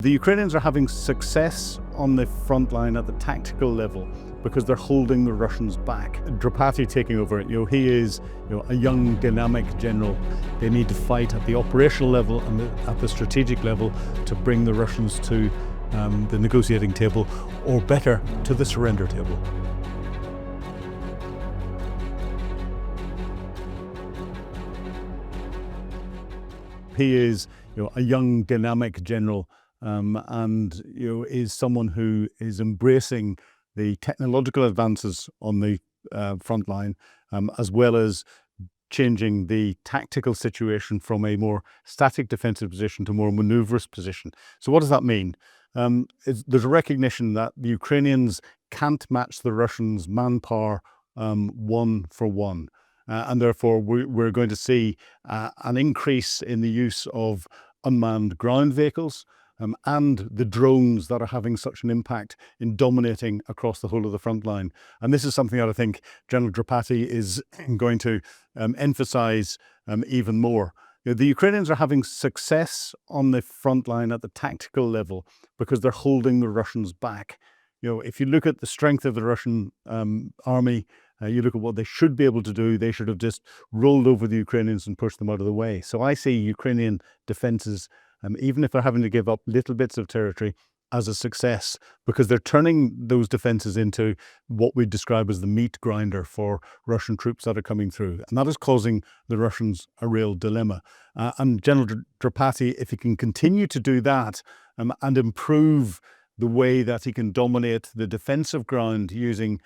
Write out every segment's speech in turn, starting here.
The Ukrainians are having success on the front line at the tactical level because they're holding the Russians back. Drapatyi taking over, he is a young, dynamic general. They need to fight at the operational level and at the strategic level to bring the Russians to the negotiating table, or better, to the surrender table. He is a young, dynamic general. And is someone who is embracing the technological advances on the front line, as well as changing the tactical situation from a more static defensive position to a more maneuverous position. So what does that mean? There's a recognition that the Ukrainians can't match the Russians' manpower one for one. And therefore we're going to see an increase in the use of unmanned ground vehicles, and the drones that are having such an impact in dominating across the whole of the front line. And this is something that I think General Drapatyi is going to emphasize even more. The Ukrainians are having success on the front line at the tactical level because they're holding the Russians back. If you look at the strength of the Russian army, you look at what they should be able to do, they should have just rolled over the Ukrainians and pushed them out of the way. So I see Ukrainian defenses, even if they're having to give up little bits of territory, as a success, because they're turning those defenses into what we describe as the meat grinder for Russian troops that are coming through. And that is causing the Russians a real dilemma. And General Drapatyi, if he can continue to do that and improve the way that he can dominate the defensive ground using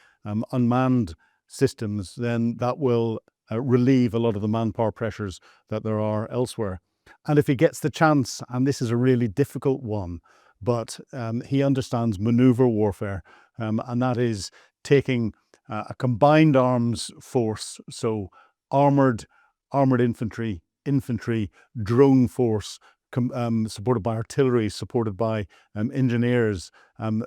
unmanned systems, then that will relieve a lot of the manpower pressures that there are elsewhere. And if he gets the chance, and this is a really difficult one, but he understands maneuver warfare, and that is taking a combined arms force, so armored infantry, drone force, supported by artillery, supported by engineers.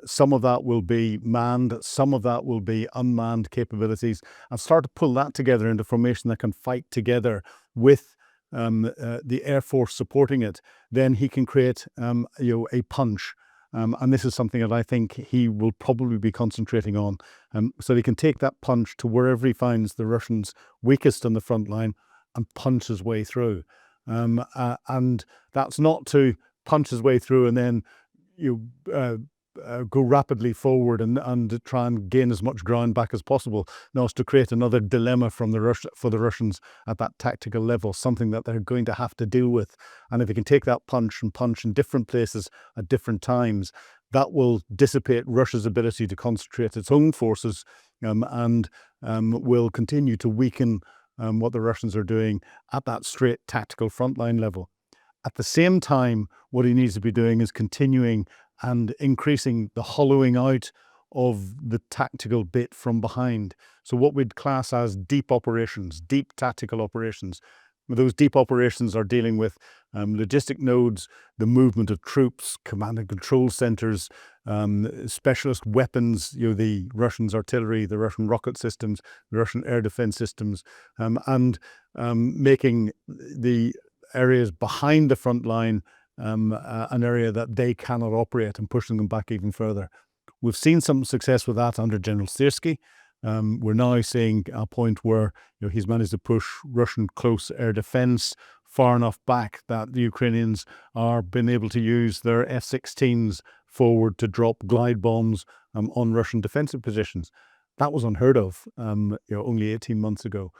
Some of that will be manned, some of that will be unmanned capabilities, and start to pull that together into formation that can fight together with the Air Force supporting it. Then he can create a punch. And this is something that I think he will probably be concentrating on, so he can take that punch to wherever he finds the Russians weakest on the front line and punch his way through. And that's not to punch his way through and then go rapidly forward and try and gain as much ground back as possible. No, it's to create another dilemma for the Russians at that tactical level, something that they're going to have to deal with. And if he can take that punch and punch in different places at different times, that will dissipate Russia's ability to concentrate its own forces, and will continue to weaken what the Russians are doing at that straight tactical frontline level. At the same time, what he needs to be doing is continuing and increasing the hollowing out of the tactical bit from behind. So what we'd class as deep operations, deep tactical operations. Those deep operations are dealing with logistic nodes, the movement of troops, command and control centers, specialist weapons, the Russians' artillery, the Russian rocket systems, the Russian air defense systems, and making the areas behind the front line an area that they cannot operate and pushing them back even further. We've seen some success with that under General Syrskyi. We're now seeing a point where he's managed to push Russian close air defense far enough back that the Ukrainians are being able to use their F-16s forward to drop glide bombs on Russian defensive positions. That was unheard of only 18 months ago.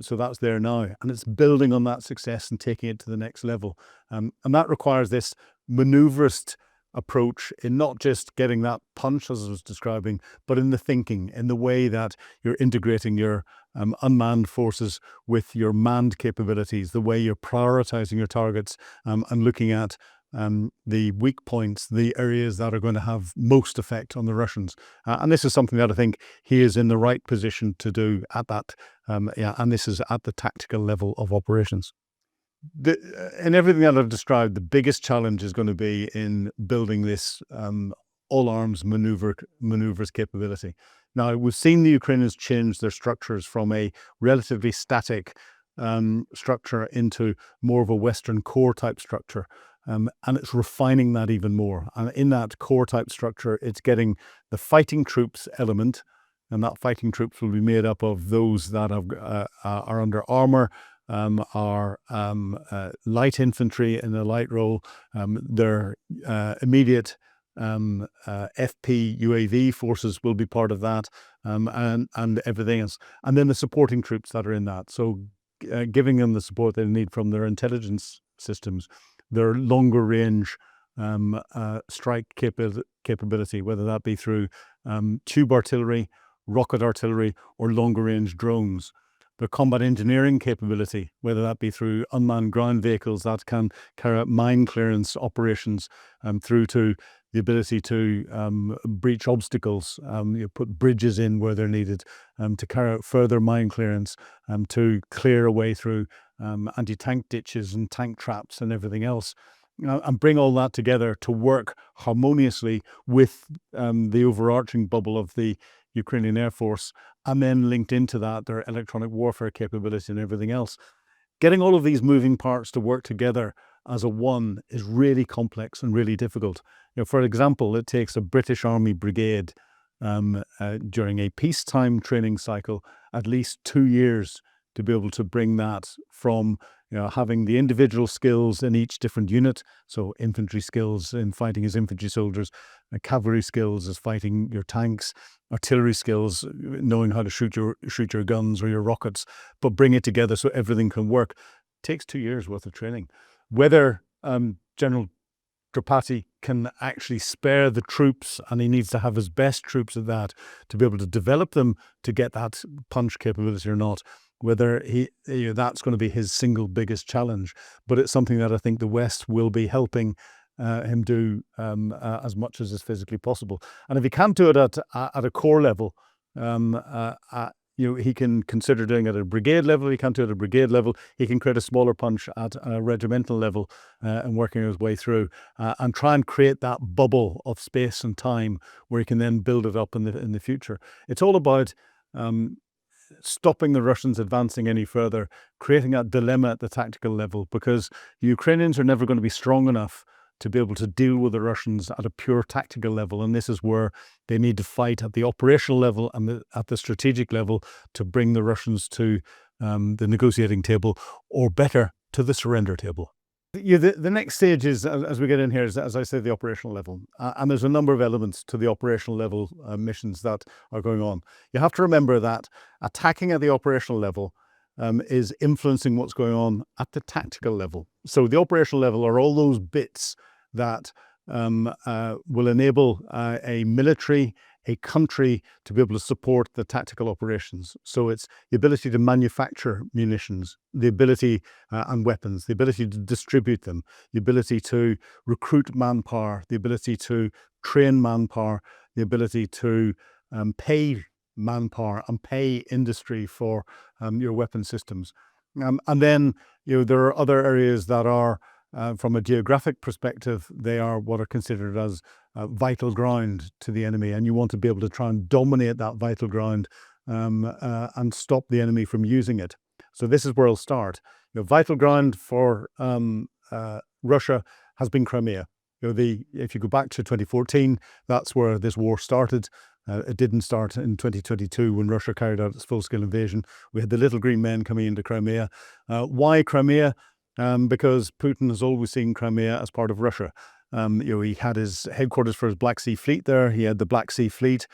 So that's there now, and it's building on that success and taking it to the next level. And that requires this maneuverist approach in not just getting that punch, as I was describing, but in the thinking, in the way that you're integrating your unmanned forces with your manned capabilities, the way you're prioritizing your targets, and looking at the weak points, the areas that are going to have most effect on the Russians. And this is something that I think he is in the right position to do at that, and this is at the tactical level of operations. In everything that I've described, the biggest challenge is going to be in building this all-arms maneuvers capability. Now, we've seen the Ukrainians change their structures from a relatively static structure into more of a Western core type structure. and it's refining that even more. And in that core type structure, it's getting the fighting troops element, and that fighting troops will be made up of those that are under armor, are light infantry in a light role, their immediate FP UAV forces will be part of that, and everything else. And then the supporting troops that are in that. So giving them the support they need from their intelligence systems, their longer range strike capability, whether that be through tube artillery, rocket artillery, or longer range drones. The combat engineering capability, whether that be through unmanned ground vehicles that can carry out mine clearance operations, through to the ability to breach obstacles, put bridges in where they're needed, to carry out further mine clearance, to clear a way through anti-tank ditches and tank traps and everything else. And bring all that together to work harmoniously with the overarching bubble of the Ukrainian Air Force, and then linked into that their electronic warfare capability and everything else. Getting all of these moving parts to work together as a one is really complex and really difficult. For example, it takes a British Army brigade during a peacetime training cycle at least 2 years to be able to bring that from having the individual skills in each different unit. So infantry skills in fighting as infantry soldiers, cavalry skills as fighting your tanks, artillery skills, knowing how to shoot your guns or your rockets, but bring it together so everything can work. It takes 2 years worth of training. Whether General Drapatyi can actually spare the troops, and he needs to have his best troops at that to be able to develop them to get that punch capability or not, whether that's going to be his single biggest challenge. But it's something that I think the West will be helping him do as much as is physically possible. And if he can't do it at a core level, he can consider doing it at a brigade level. He can't do it at a brigade level. He can create a smaller punch at a regimental level and working his way through and try and create that bubble of space and time where he can then build it up in the future. It's all about stopping the Russians advancing any further, creating that dilemma at the tactical level, because the Ukrainians are never going to be strong enough to be able to deal with the Russians at a pure tactical level. And this is where they need to fight at the operational level and at the strategic level to bring the Russians to the negotiating table, or better, to the surrender table. The next stage is, as we get in here, is, as I say, the operational level. And there's a number of elements to the operational level missions that are going on. You have to remember that attacking at the operational level is influencing what's going on at the tactical level. So the operational level are all those bits that will enable a military, a country to be able to support the tactical operations. So it's the ability to manufacture munitions, the ability and weapons, the ability to distribute them, the ability to recruit manpower, the ability to train manpower, the ability to pay manpower and pay industry for your weapon systems. And then there are other areas that are, from a geographic perspective, they are what are considered as vital ground to the enemy, and you want to be able to try and dominate that vital ground and stop the enemy from using it. So this is where I'll start. Vital ground for Russia has been Crimea. If you go back to 2014, that's where this war started. It didn't start in 2022 when Russia carried out its full-scale invasion. We had the little green men coming into Crimea. Why Crimea? Because Putin has always seen Crimea as part of Russia. He had his headquarters for his Black Sea Fleet there. He had the Black Sea Fleet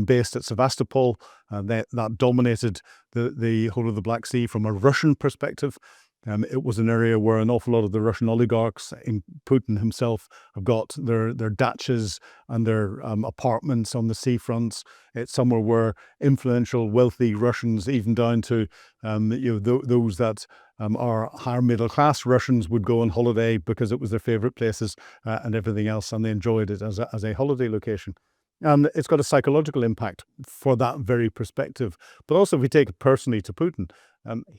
based at Sevastopol. That dominated the whole of the Black Sea from a Russian perspective. It was an area where an awful lot of the Russian oligarchs, in Putin himself, have got their dachas and their apartments on the seafronts. It's somewhere where influential, wealthy Russians, even down to those that are higher middle class Russians, would go on holiday because it was their favorite places and everything else, and they enjoyed it as a holiday location. And it's got a psychological impact for that very perspective. But also, if we take it personally to Putin,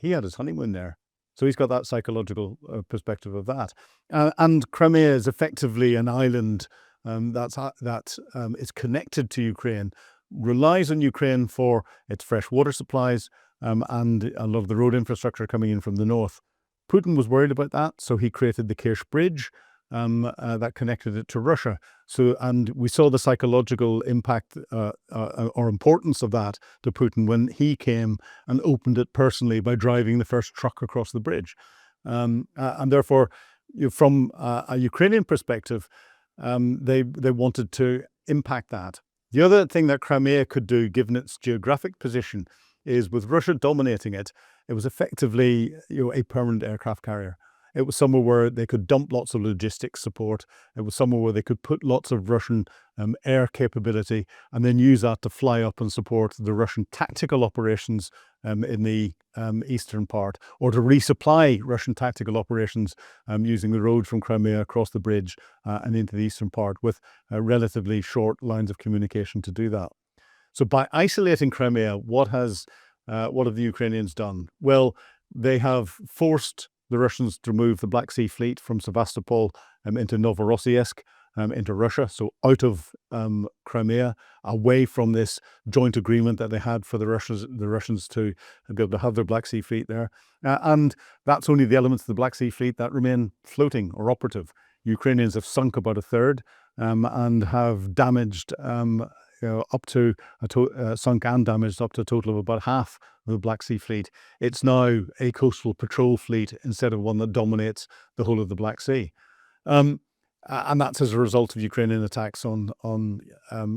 he had his honeymoon there. So he's got that psychological perspective of that. And Crimea is effectively an island that is connected to Ukraine, relies on Ukraine for its fresh water supplies and a lot of the road infrastructure coming in from the north. Putin was worried about that, so he created the Kerch Bridge, that connected it to Russia. So, and we saw the psychological impact or importance of that to Putin when he came and opened it personally by driving the first truck across the bridge. And therefore, from a Ukrainian perspective, they wanted to impact that. The other thing that Crimea could do, given its geographic position, is with Russia dominating it, it was effectively a permanent aircraft carrier. It was somewhere where they could dump lots of logistics support. It was somewhere where they could put lots of Russian air capability and then use that to fly up and support the Russian tactical operations in the eastern part, or to resupply Russian tactical operations using the road from Crimea across the bridge and into the eastern part with relatively short lines of communication to do that. So by isolating Crimea, what have the Ukrainians done? Well, they have forced the Russians to move the Black Sea Fleet from Sevastopol into Novorossiysk, into Russia, so out of Crimea, away from this joint agreement that they had for the Russians to be able to have their Black Sea Fleet there. And that's only the elements of the Black Sea Fleet that remain floating or operative. Ukrainians have sunk about a third and have damaged up to sunk and damaged up to a total of about half of the Black Sea Fleet. It's now a coastal patrol fleet instead of one that dominates the whole of the Black Sea. And that's as a result of Ukrainian attacks on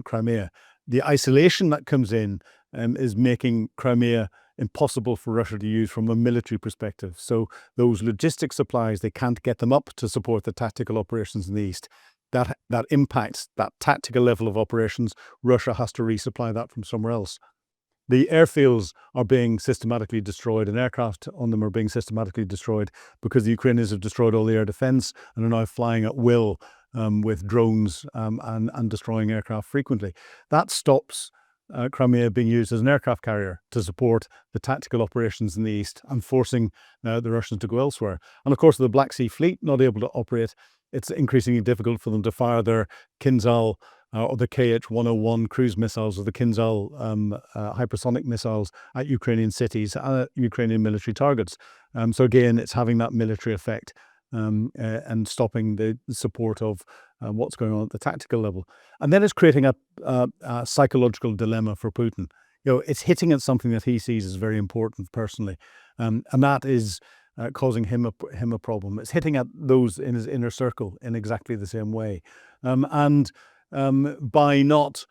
Crimea. The isolation that comes in is making Crimea impossible for Russia to use from a military perspective. So those logistic supplies, they can't get them up to support the tactical operations in the east. That impacts that tactical level of operations. Russia has to resupply that from somewhere else. The airfields are being systematically destroyed and aircraft on them are being systematically destroyed because the Ukrainians have destroyed all the air defense and are now flying at will with drones and destroying aircraft frequently. That stops Crimea being used as an aircraft carrier to support the tactical operations in the east and forcing the Russians to go elsewhere. And of course, the Black Sea Fleet not able to operate, it's increasingly difficult for them to fire their Kinzhal or the KH-101 cruise missiles or the Kinzhal hypersonic missiles at Ukrainian cities, at Ukrainian military targets. So again, it's having that military effect and stopping the support of what's going on at the tactical level. And then it's creating a psychological dilemma for Putin. It's hitting at something that he sees as very important personally, and that is causing him a problem. It's hitting at those in his inner circle in exactly the same way. By not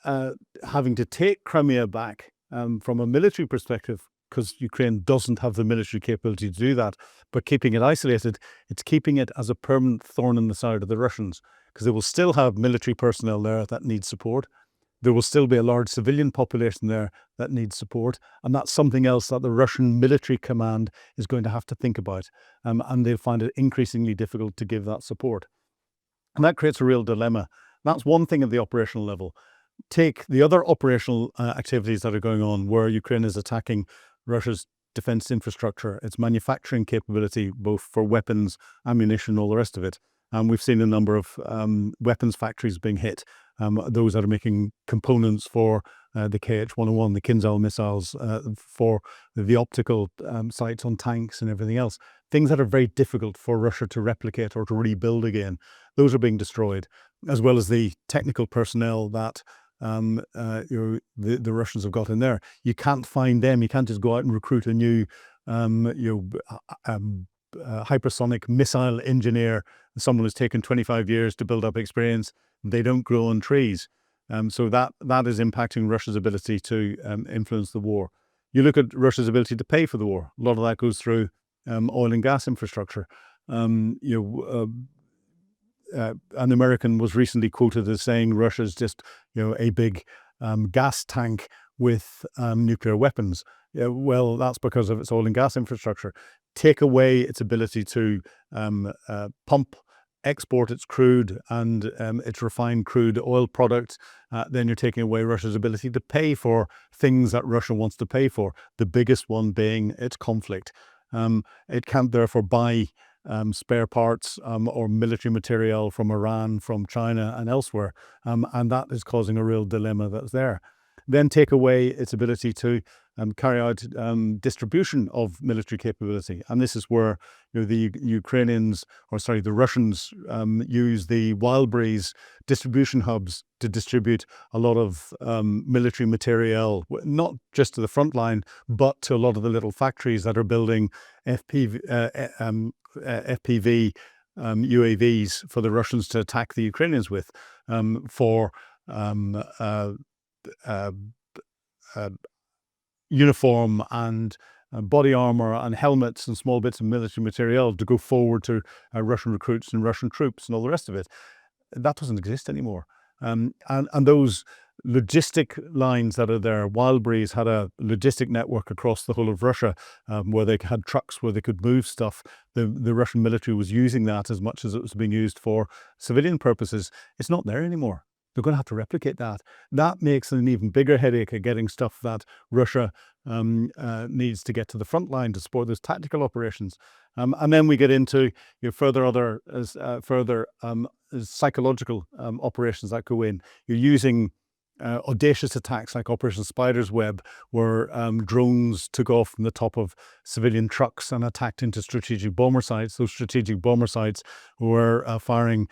having to take Crimea back from a military perspective, because Ukraine doesn't have the military capability to do that, but keeping it isolated, it's keeping it as a permanent thorn in the side of the Russians, because they will still have military personnel there that need support. There will still be a large civilian population there that needs support, and that's something else that the Russian military command is going to have to think about, and they'll find it increasingly difficult to give that support. And that creates a real dilemma. That's one thing at the operational level. Take the other operational activities that are going on where Ukraine is attacking Russia's defense infrastructure, its manufacturing capability, both for weapons, ammunition, all the rest of it. And we've seen a number of weapons factories being hit, those that are making components for the KH-101, the Kinzhal missiles, for the optical sights on tanks and everything else. Things that are very difficult for Russia to replicate or to rebuild again. Those are being destroyed, as well as the technical personnel that the Russians have got in there. You can't find them. You can't just go out and recruit a new hypersonic missile engineer, someone who's taken 25 years to build up experience. They don't grow on trees. So that is impacting Russia's ability to influence the war. You look at Russia's ability to pay for the war. A lot of that goes through oil and gas infrastructure. An American was recently quoted as saying Russia's just a big gas tank with nuclear weapons. Well, that's because of its oil and gas infrastructure. Take away its ability to pump, export its crude and its refined crude oil products, then you're taking away Russia's ability to pay for things that Russia wants to pay for, the biggest one being its conflict. It can't therefore buy spare parts or military material from Iran, from China and elsewhere, and that is causing a real dilemma that's there. then take away its ability to carry out distribution of military capability. And this is where the the Russians use the wild breeze distribution hubs to distribute a lot of military material, not just to the front line, but to a lot of the little factories that are building FPV UAVs for the Russians to attack the Ukrainians with, for uniform and body armor and helmets and small bits of military material to go forward to Russian recruits and Russian troops and all the rest of it. That doesn't exist anymore. And those logistic lines that are there, Wild Breeze had a logistic network across the whole of Russia, where they had trucks where they could move stuff. The Russian military was using that as much as it was being used for civilian purposes. It's not there anymore. They're going to have to replicate that. That makes an even bigger headache of getting stuff that Russia needs to get to the front line to support those tactical operations. And then we get into further psychological operations that go in. You're using audacious attacks like Operation Spider's Web, where drones took off from the top of civilian trucks and attacked into strategic bomber sites. Those strategic bomber sites were firing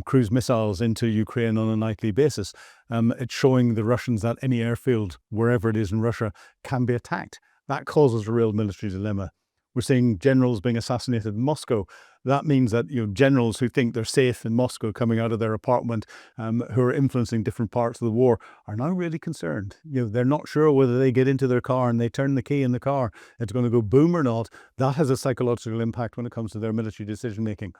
cruise missiles into Ukraine on a nightly basis. It's showing the Russians that any airfield, wherever it is in Russia, can be attacked. That causes a real military dilemma. We're seeing generals being assassinated in Moscow. That means that generals who think they're safe in Moscow coming out of their apartment, who are influencing different parts of the war, are now really concerned. They're not sure whether they get into their car and they turn the key in the car, it's going to go boom or not. That has a psychological impact when it comes to their military decision making.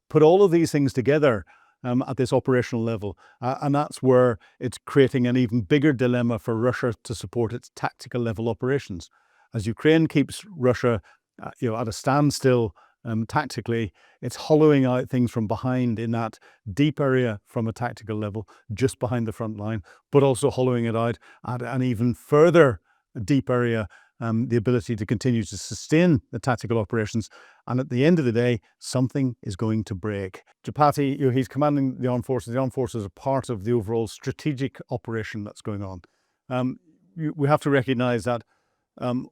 Put all of these things together at this operational level, and that's where it's creating an even bigger dilemma for Russia to support its tactical level operations. As Ukraine keeps Russia at a standstill tactically, it's hollowing out things from behind in that deep area from a tactical level, just behind the front line, but also hollowing it out at an even further deep area, the ability to continue to sustain the tactical operations. And at the end of the day, something is going to break. Drapatyi, he's commanding the armed forces. The armed forces are part of the overall strategic operation that's going on. We have to recognize that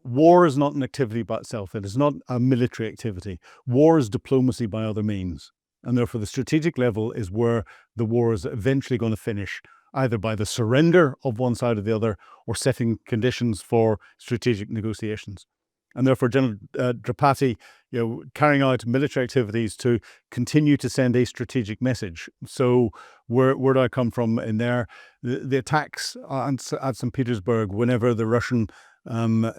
war is not an activity by itself. It is not a military activity. War is diplomacy by other means. And therefore, the strategic level is where the war is eventually going to finish, either by the surrender of one side or the other, or setting conditions for strategic negotiations. And therefore, General Drapatyi, carrying out military activities to continue to send a strategic message. So where do I come from in there? The attacks at St. Petersburg, whenever the Russian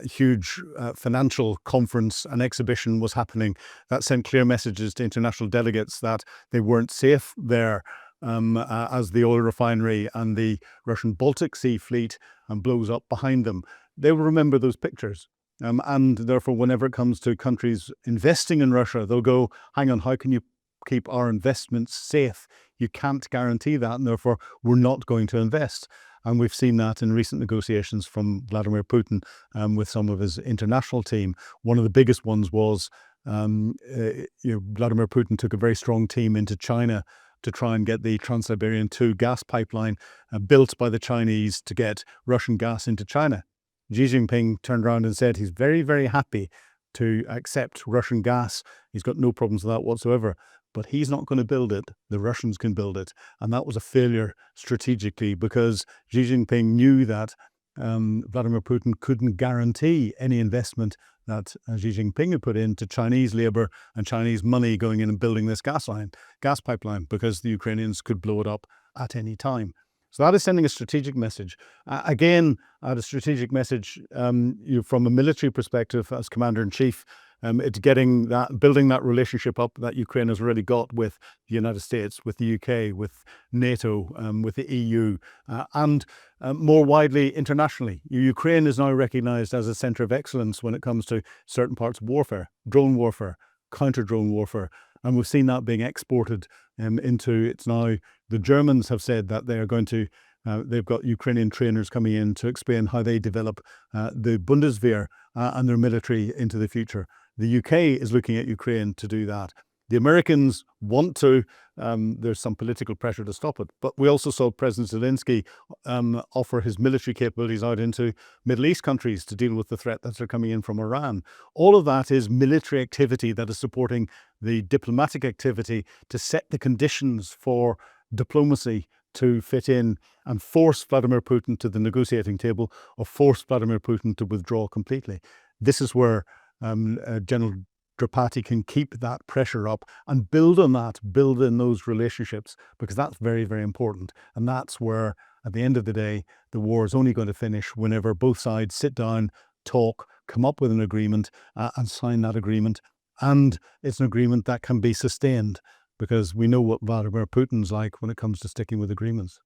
huge financial conference and exhibition was happening, that sent clear messages to international delegates that they weren't safe there, as the oil refinery and the Russian Baltic Sea fleet blows up behind them. They will remember those pictures. And therefore, whenever it comes to countries investing in Russia, they'll go, hang on, how can you keep our investments safe? You can't guarantee that, and therefore we're not going to invest. And we've seen that in recent negotiations from Vladimir Putin with some of his international team. One of the biggest ones was Vladimir Putin took a very strong team into China to try and get the Trans-Siberian 2 gas pipeline built by the Chinese to get Russian gas into China. Xi Jinping turned around and said he's very, very happy to accept Russian gas. He's got no problems with that whatsoever. But he's not going to build it. The Russians can build it. And that was a failure strategically, because Xi Jinping knew that Vladimir Putin couldn't guarantee any investment that Xi Jinping had put into Chinese labor and Chinese money going in and building this gas pipeline, because the Ukrainians could blow it up at any time. So that is sending a strategic message. Again, a strategic message from a military perspective as Commander-in-Chief. It's building that relationship up that Ukraine has already got with the United States, with the UK, with NATO, with the EU, and more widely internationally. Ukraine is now recognized as a center of excellence when it comes to certain parts of warfare, drone warfare, counter-drone warfare. And we've seen that being exported it's now, the Germans have said that they are going to, they've got Ukrainian trainers coming in to explain how they develop the Bundeswehr and their military into the future. The UK is looking at Ukraine to do that. The Americans want to, there's some political pressure to stop it. But we also saw President Zelensky offer his military capabilities out into Middle East countries to deal with the threat that's coming in from Iran. All of that is military activity that is supporting the diplomatic activity to set the conditions for diplomacy to fit in and force Vladimir Putin to the negotiating table or force Vladimir Putin to withdraw completely. This is where General Drapatyi can keep that pressure up and build on that, build in those relationships, because that's very, very important. And that's where, at the end of the day, the war is only going to finish whenever both sides sit down, talk, come up with an agreement and sign that agreement. And it's an agreement that can be sustained, because we know what Vladimir Putin's like when it comes to sticking with agreements.